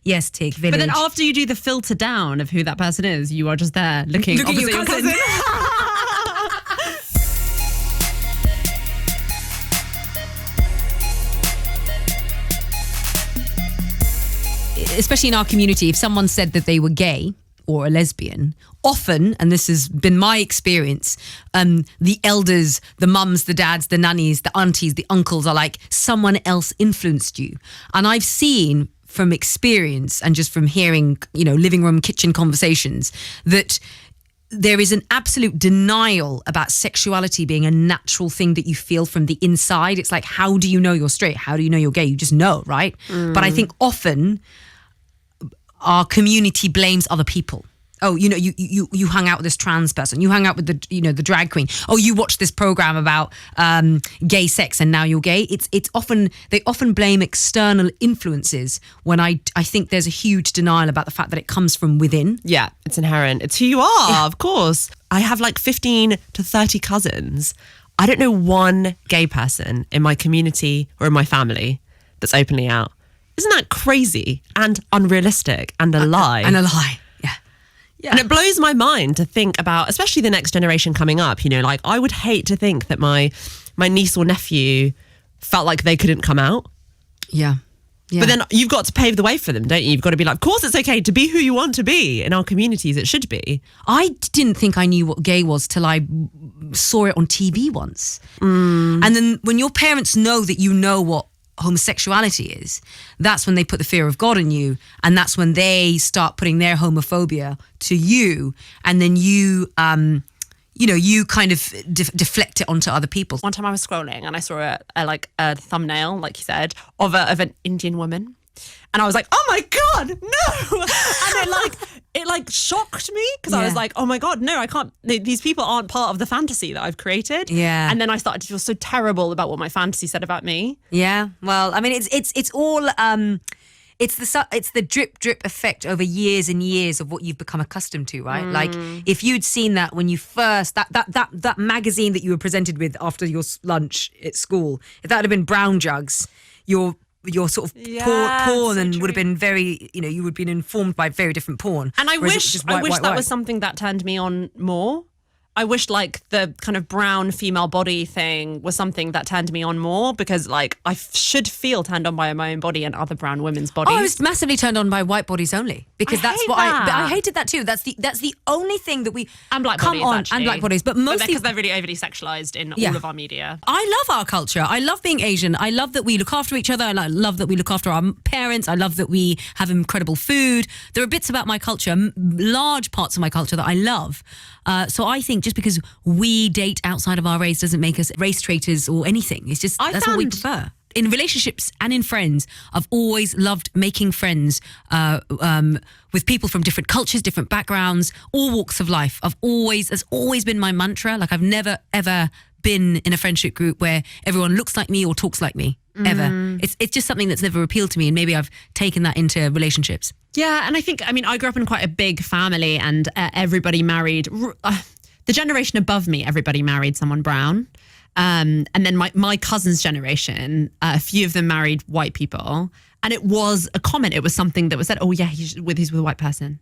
Yes, Tig, village. But then after you do the filter down of who that person is, you are just there looking at your cousin. Especially in our community, if someone said that they were gay or a lesbian, often, and this has been my experience, the elders, the mums, the dads, the nannies, the aunties, the uncles are like, someone else influenced you. And I've seen from experience and just from hearing, living room, kitchen conversations, that there is an absolute denial about sexuality being a natural thing that you feel from the inside. It's like, how do you know you're straight? How do you know you're gay? You just know, right? But I think often our community blames other people. Oh, you hung out with this trans person. You hung out with the drag queen. Oh, you watched this program about gay sex and now you're gay. They often blame external influences when I think there's a huge denial about the fact that it comes from within. Yeah, it's inherent. It's who you are, of course. I have like 15 to 30 cousins. I don't know one gay person in my community or in my family that's openly out. Isn't that crazy and unrealistic and a lie? And a lie, yeah. And it blows my mind to think about, especially the next generation coming up, like I would hate to think that my niece or nephew felt like they couldn't come out. Yeah. But then you've got to pave the way for them, don't you? You've got to be like, of course it's okay to be who you want to be. In our communities, it should be. I didn't think I knew what gay was till I saw it on TV once. And then when your parents know that you know what homosexuality is, that's when they put the fear of God in you, and that's when they start putting their homophobia to you, and then you you kind of deflect it onto other people. One time I was scrolling and I saw a thumbnail, like you said, of an Indian woman, and I was like, oh my God, no! And it shocked me because I was like, oh my God, no, I can't. These people aren't part of the fantasy that I've created. Yeah. And then I started to feel so terrible about what my fantasy said about me. Yeah. Well, I mean, it's all. It's the drip effect over years and years of what you've become accustomed to, right? Like if you'd seen that when you first that magazine that you were presented with after your lunch at school, if that had been Brown Jugs, your sort of porn, and would have been very, you would have been informed by very different porn. And I wish that was something that turned me on more. I wish the kind of brown female body thing was something that turned me on more, because I should feel turned on by my own body and other brown women's bodies. Oh, I was massively turned on by white bodies only, because I hated that too. That's the only thing that we and black bodies actually. and black bodies, but mostly because they're really overly sexualized in all of our media. I love our culture. I love being Asian. I love that we look after each other. I love that we look after our parents. I love that we have incredible food. There are bits about my culture, large parts of my culture that I love. So I think just because we date outside of our race doesn't make us race traitors or anything. It's just that's what we prefer. In relationships and in friends, I've always loved making friends with people from different cultures, different backgrounds, all walks of life. That's always been my mantra. Like I've never ever been in a friendship group where everyone looks like me or talks like me. Ever. It's just something that's never appealed to me, and maybe I've taken that into relationships. Yeah, and I grew up in quite a big family, and everybody married. The generation above me, everybody married someone brown. And then my cousin's generation, a few of them married white people. And it was a comment. It was something that was said, oh yeah, he's with a white person.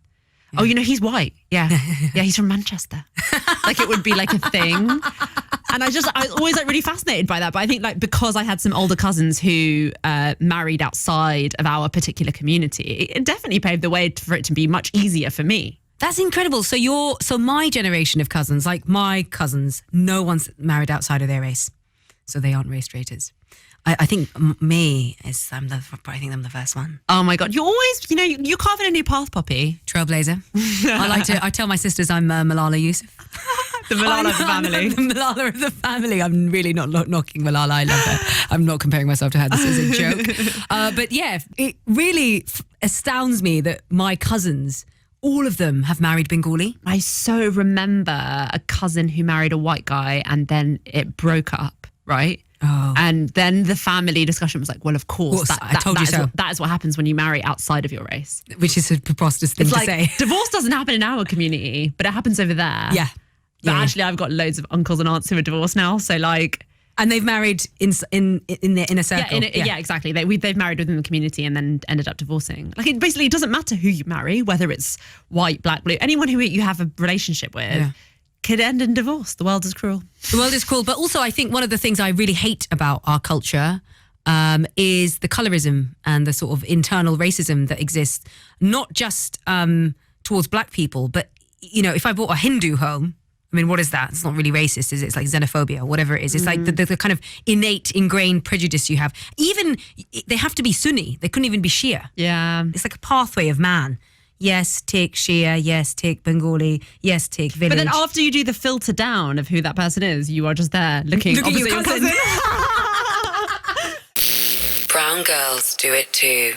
Yeah. Oh, he's white. Yeah. Yeah, he's from Manchester. It would be like a thing. And I was always really fascinated by that. But I think because I had some older cousins who married outside of our particular community, it definitely paved the way for it to be much easier for me. That's incredible. So my generation of cousins, my cousins, no one's married outside of their race. So they aren't race traitors. I think I think I'm the first one. Oh my God. You're always, you're carving a new path, Poppy. Trailblazer. I tell my sisters I'm Malala Yousaf. The Malala of the family. The Malala of the family. I'm really not knocking Malala. I love her. I'm not comparing myself to her. This is a joke. But yeah, it really astounds me that my cousins, all of them have married Bengali. I so remember a cousin who married a white guy and then it broke up, right? Oh. And then the family discussion was like, well, of course. I told you so. That is what happens when you marry outside of your race. Which is a preposterous thing to say. Divorce doesn't happen in our community, but it happens over there. Yeah. But actually, I've got loads of uncles and aunts who are divorced now. So And they've married in their inner circle. Yeah, exactly. They've married within the community and then ended up divorcing. Like it basically doesn't matter who you marry, whether it's white, black, blue, anyone who you have a relationship with could end in divorce. The world is cruel. The world is cruel. But also I think one of the things I really hate about our culture is the colorism and the sort of internal racism that exists, not just towards black people, but, you know, if I bought a Hindu home, I mean, what is that? It's not really racist, is it? It's like xenophobia or whatever it is. It's like the kind of innate, ingrained prejudice you have. Even, they have to be Sunni. They couldn't even be Shia. Yeah. It's like a pathway of man. Yes, take Shia. Yes, take Bengali. Yes, take village. But then after you do the filter down of who that person is, you are just there looking at your opposite cousin. Brown girls do it too.